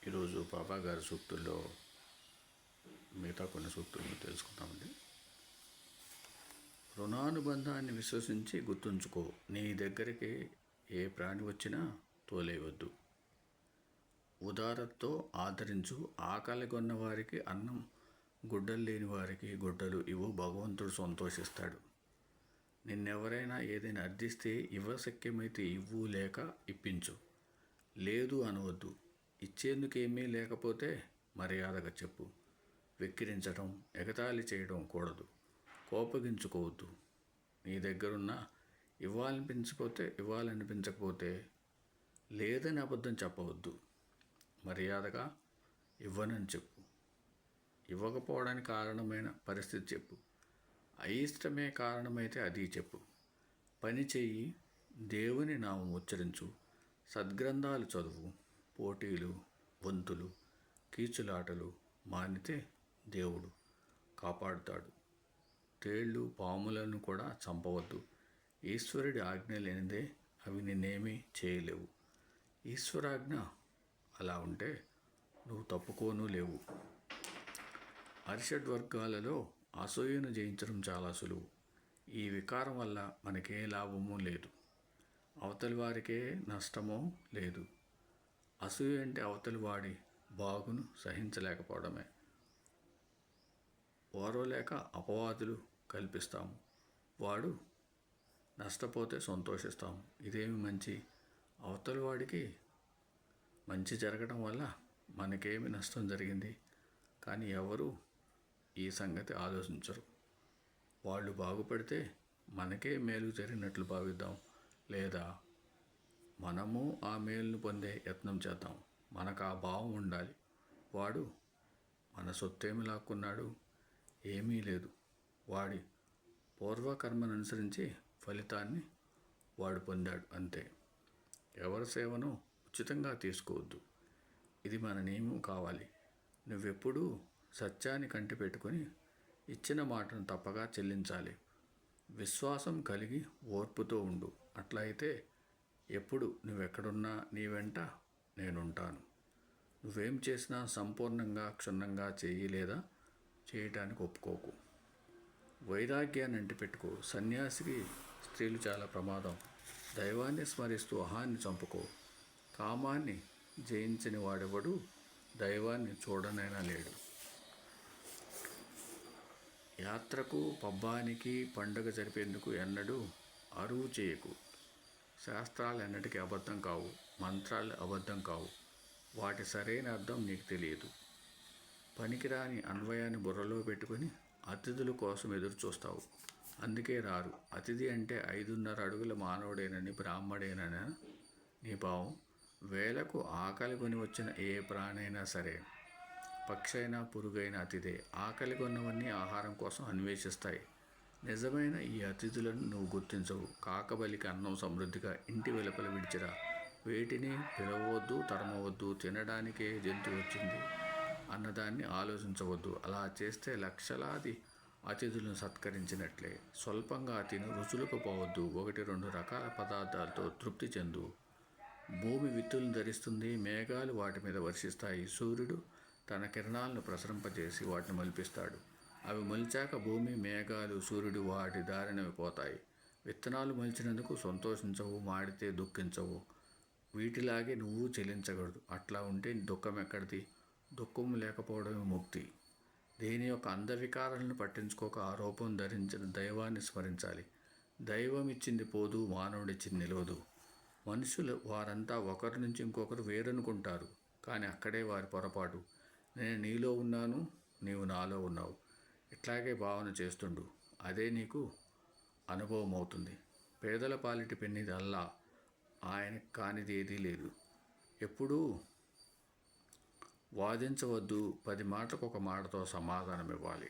ఈరోజు బాబా గారి సూక్తుల్లో మిగతా కొన్ని సూక్తులను తెలుసుకుందామండి. రుణానుబంధాన్ని విశ్వసించి గుర్తుంచుకో, నీ దగ్గరికి ఏ ప్రాణి వచ్చినా తోలేయవద్దు. ఉదారతతో ఆదరించు, ఆకలిగొన్న వారికి అన్నం, గుడ్డలు లేని వారికి గుడ్డలు ఇవ్వు, భగవంతుడు సంతోషిస్తాడు. నిన్నెవరైనా ఏదైనా అర్థిస్తే ఇవ్వశక్యమైతే ఇవ్వు, లేక ఇప్పించు. లేదు అనవద్దు. ఇచ్చేందుకేమీ లేకపోతే మర్యాదగా చెప్పు. వెక్కిరించడం, ఎగతాళి చేయడం కూడదు. కోపగించుకోవద్దు. నీ దగ్గరున్న ఇవ్వాలనిపించకపోతే లేదని అబద్ధం చెప్పవద్దు. మర్యాదగా ఇవ్వనని చెప్పు. ఇవ్వకపోవడానికి కారణమైన పరిస్థితి చెప్పు. అయిష్టమే కారణమైతే అది చెప్పు. పని చెయ్యి, దేవుని నామం ఉచ్చరించు, సద్గ్రంథాలు చదువు. పోటీలు, వంతులు, కీచులాటలు మానితే దేవుడు కాపాడుతాడు. తేళ్ళు, పాములను కూడా చంపవద్దు. ఈశ్వరుడి ఆజ్ఞ లేనిదే అవి నిన్నేమీ చేయలేవు. ఈశ్వరాజ్ఞ అలా ఉంటే నువ్వు తప్పుకోను లేవు. అరిషడ్వర్గాలలో అసూయను జయించడం చాలా సులువు. ఈ వికారం వల్ల మనకే లాభమూ లేదు, అవతలి వారికే నష్టమో లేదు. అసూయ అంటే అవతలి వాడి బాగును సహించలేకపోవడమే. ఓర్వలేక అపవాదులు కల్పిస్తాము. వాడు నష్టపోతే సంతోషిస్తాము. ఇదేమి మంచి? అవతలి వాడికి మంచి జరగడం వల్ల మనకేమి నష్టం జరిగింది? కానీ ఎవరు ఈ సంగతి ఆలోచించరు. వాళ్ళు బాగుపడితే మనకే మేలు జరిగినట్లు భావిద్దాం, లేదా మనము ఆ మేలును పొందే యత్నం చేద్దాం. మనకు ఆ భావం ఉండాలి. వాడు మన సొత్తేమి లాక్కున్నాడు? ఏమీ లేదు. వాడి పూర్వకర్మను అనుసరించి ఫలితాన్ని వాడు పొందాడు, అంతే. ఎవరి సేవను ఉచితంగా తీసుకోవద్దు. ఇది మన నియమం కావాలి. నువ్వెప్పుడూ సత్యాన్ని కంటి పెట్టుకొని ఇచ్చిన మాటను తప్పగా చెల్లించాలి. విశ్వాసం కలిగి ఓర్పుతో ఉండు. అట్లయితే ఎప్పుడు నువ్వెక్కడున్నా నీ వెంట నేనుంటాను. నువ్వేం చేసినా సంపూర్ణంగా క్షుణ్ణంగా చెయ్యి, లేదా చేయటానికి ఒప్పుకోకు. వైరాగ్యాన్ని అంటిపెట్టుకో. సన్యాసికి స్త్రీలు చాలా ప్రమాదం. దైవాన్ని స్మరిస్తూ అహాన్ని చంపుకో. కామాన్ని జయించని వాడెవడు దైవాన్ని చూడనైనా లేడు. యాత్రకు, పబ్బానికి, పండుగ జరిపేందుకు ఎన్నడూ అరువు చేయకు. శాస్త్రాలు ఎన్నటికీ అబద్ధం కావు, మంత్రాలు అబద్ధం కావు. వాటి సరైన అర్థం నీకు తెలియదు. పనికిరాని అన్వయాన్ని బుర్రలో పెట్టుకొని అతిథుల కోసం ఎదురు చూస్తావు. అందుకే రారు. అతిథి అంటే 5.5 అడుగుల మానవుడేనని, బ్రాహ్మడేనని నీ భావం. వేలకు ఆకలి కొని వచ్చిన ఏ ప్రాణైనా సరే, పక్షైనా పురుగైన అతిథే. ఆకలి కొన్నవన్నీ ఆహారం కోసం అన్వేషిస్తాయి. నిజమైన ఈ అతిథులను నువ్వు గుర్తించవు. కాకబలికి అన్నం సమృద్ధిగా ఇంటి వెలుపల విడిచిరా. వేటిని పిలవవద్దు, తరమవద్దు. తినడానికే జంతువు వచ్చింది అన్నదాన్ని ఆలోచించవద్దు. అలా చేస్తే లక్షలాది అతిథులను సత్కరించినట్లే. స్వల్పంగా తిను, రుచులకు పోవద్దు. 1-2 రకాల పదార్థాలతో తృప్తి చెందు. భూమి విత్తులను ధరిస్తుంది, మేఘాలు వాటి మీద వర్షిస్తాయి. సూర్యుడు తన కిరణాలను ప్రసరింపజేసి వాటిని మలిపిస్తాడు. అవి మొలిచాక భూమి, మేఘాలు, సూర్యుడు వాటి దారిన పోతాయి. విత్తనాలు మొలిచినందుకు సంతోషించవు, మాడితే దుఃఖించవు. వీటిలాగే నువ్వు చెల్లించకూడదు. అట్లా ఉంటే దుఃఖం ఎక్కడిది? దుఃఖం లేకపోవడమే ముక్తి. దేని యొక్క అందవికారాలను పట్టించుకోక ఆ రూపం ధరించిన దైవాన్ని స్మరించాలి. దైవం ఇచ్చింది పోదు, మానవుడిచ్చింది నిలవదు. మనుషులు వారంతా ఒకరి నుంచి ఇంకొకరు వేరనుకుంటారు, కానీ అక్కడే వారి పొరపాటు. నేను నీలో ఉన్నాను, నీవు నాలో ఉన్నావు. ఇట్లాగే భావన చేస్తుండు. అదే నీకు అనుభవం అవుతుంది. పేదల పాలిటి పెన్నిది అల్లా, ఆయనకు కానిది ఏదీ లేదు. ఎప్పుడూ వాదించవద్దు. 10 మాటలకు ఒక మాటతో సమాధానం ఇవ్వాలి.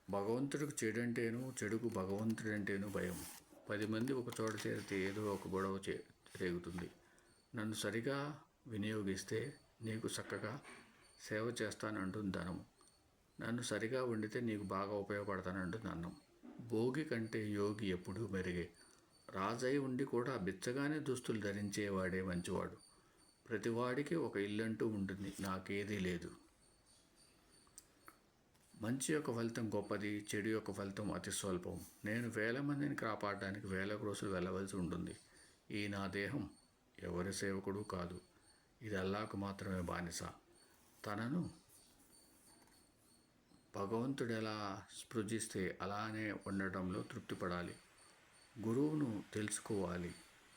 భగవంతుడికి చెడంటేను, చెడుకు భగవంతుడంటేను భయం. 10 మంది ఒక చోట చేరితే ఏదో ఒక గొడవ రేగుతుంది. నన్ను సరిగా వినియోగిస్తే నీకు చక్కగా సేవ చేస్తానంటుంది ధనం. నన్ను సరిగా వండితే నీకు బాగా ఉపయోగపడతానంటుంది అన్నం. భోగి కంటే యోగి ఎప్పుడూ మెరుగే. రాజై ఉండి కూడా బిచ్చగానే దుస్తులు ధరించేవాడే మంచివాడు. ప్రతివాడికి ఒక ఇల్లంటూ ఉంటుంది, నాకేదీ లేదు. మంచి యొక్క ఫలితం గొప్పది, చెడు యొక్క ఫలితం అతి స్వల్పం. నేను 1000 మందిని కాపాడడానికి 1000 క్రోసులు వెళ్ళవలసి ఉంటుంది. ఈ నా దేహం ఎవరి సేవకుడు కాదు, ఇది అల్లాకు మాత్రమే బానిస. తనను భగవంతుడు ఎలా స్పృజిస్తే అలానే ఉండటంలో తృప్తిపడాలి. గురువును తెలుసుకోవాలి,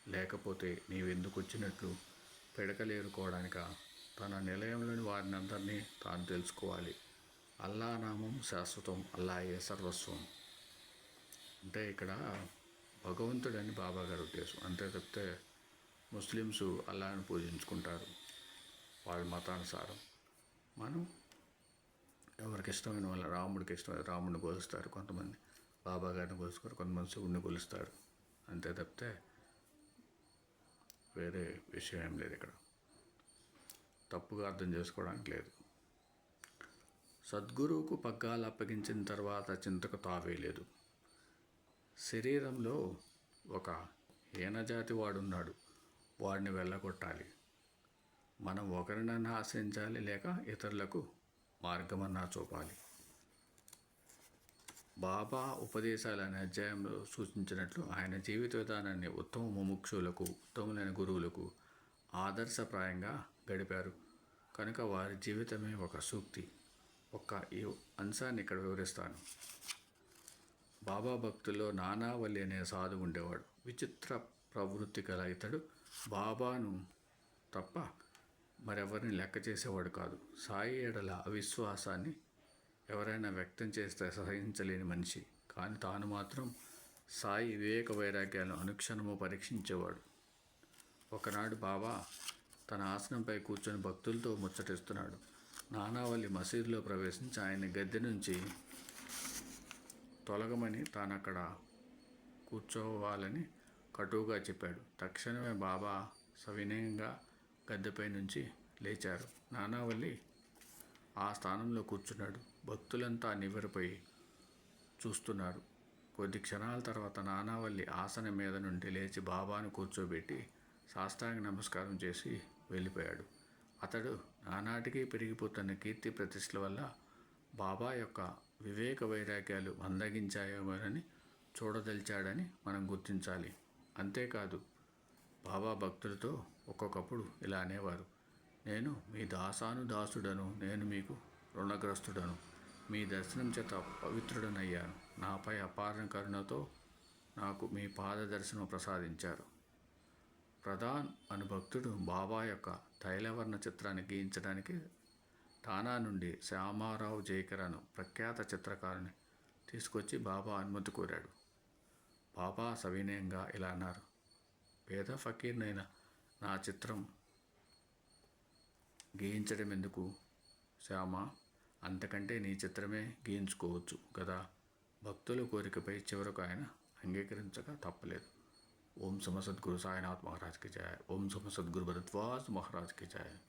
లేకపోతే నీవెందుకు వచ్చినట్లు పెడకలేరుకోవడానిక. తన నిలయంలోని వారినందరినీ తాను తెలుసుకోవాలి. అల్లా నామం శాశ్వతం, అల్లాయే సర్వస్వం. అంటే ఇక్కడ భగవంతుడని బాబా గారి ఉద్దేశం. అంతే తప్పితే ముస్లిమ్స్ అల్లాని పూజించుకుంటారు వాళ్ళ మతానుసారం. మనం ఎవరికి ఇష్టమైన వాళ్ళ, రాముడికి ఇష్టమైన రాముడిని కొలుస్తారు కొంతమంది, బాబా గారిని కొలుస్తారు కొంతమంది, శివుడిని కొలుస్తారు. అంతే తప్పితే వేరే విషయం ఏం లేదు. ఇక్కడ తప్పుగా అర్థం చేసుకోవడానికి లేదు. సద్గురువుకు పగ్గాలు అప్పగించిన తర్వాత చింతకు తావే లేదు. శరీరంలో ఒక హీనజాతి వాడున్నాడు, వాడిని వెళ్ళగొట్టాలి. మనం ఒకరినన్నా ఆశ్రయించాలి, లేక ఇతరులకు మార్గమన్నా చూపాలి. బాబా ఉపదేశాలు అనే అధ్యాయంలో సూచించినట్లు ఆయన జీవిత విధానాన్ని ఉత్తమ ముముక్షులకు, ఉత్తములైన గురువులకు ఆదర్శప్రాయంగా గడిపారు కనుక వారి జీవితమే ఒక సూక్తి. ఈ అంశాన్ని ఇక్కడ వివరిస్తాను. బాబా భక్తుల్లో నానావల్లి అనే సాధువు ఉండేవాడు. విచిత్ర ప్రవృత్తి గల ఇతడు బాబాను తప్ప మరెవరిని లెక్క చేసేవాడు కాదు. సాయి ఎడల అవిశ్వాసాన్ని ఎవరైనా వ్యక్తం చేస్తే సహించలేని మనిషి. కానీ తాను మాత్రం సాయి వివేక వైరాగ్యాలను అనుక్షణము పరీక్షించేవాడు. ఒకనాడు బాబా తన ఆసనంపై కూర్చొని భక్తులతో ముచ్చటిస్తున్నాడు. నానావల్లి మసీదులో ప్రవేశించి ఆయన గద్దె నుంచి తొలగమని తానక్కడ కూర్చోవాలని కటువుగా చెప్పాడు. తక్షణమే బాబా సవినయంగా గద్దెపై నుంచి లేచారు. నానావల్లి ఆ స్థానంలో కూర్చున్నాడు. భక్తులంతా నివ్వెరపోయి చూస్తున్నారు. కొద్ది క్షణాల తర్వాత నానావల్లి ఆసనం మీద నుండి లేచి బాబాను కూర్చోబెట్టి సాష్టాంగ నమస్కారం చేసి వెళ్ళిపోయాడు. అతడు నానాటికి పెరిగిపోతున్న కీర్తి ప్రతిష్టల వల్ల బాబా యొక్క వివేక వైరాగ్యాలు మందగించాయేమోనని చూడదలిచాడని మనం గుర్తించాలి. అంతేకాదు, బాబా భక్తులతో ఒక్కొక్కప్పుడు ఇలా అనేవారు: నేను మీ దాసుడను, నేను మీకు రుణగ్రస్తుడను. మీ దర్శనం చేత పవిత్రుడనయ్యాను. నాపై అపార కరుణతో నాకు మీ పాద దర్శనం ప్రసాదించారు. ప్రధాన్ అను భక్తుడు బాబా యొక్క తైలవర్ణ చిత్రాన్ని గీయించడానికి ఠానా నుండి శ్యామారావు జైకర్ అను ప్రఖ్యాత చిత్రకారుని తీసుకొచ్చి బాబా అనుమతి కోరాడు. బాబా సవినయంగా ఇలా అన్నారు: పేద ఫకీర్నైన నా చిత్రం గీయించడం ఎందుకు శ్యామ? అంతకంటే నీ చిత్రమే గీయించుకోవచ్చు కదా. భక్తుల కోరికపై చివరకు ఆయన అంగీకరించక తప్పలేదు. ఓం సమ సద్గురు సాయినాథ్ మహారాజ్ కి జయ. ఓం సమ సద్గురు భరద్వాజ్ మహారాజ్ కి జయ.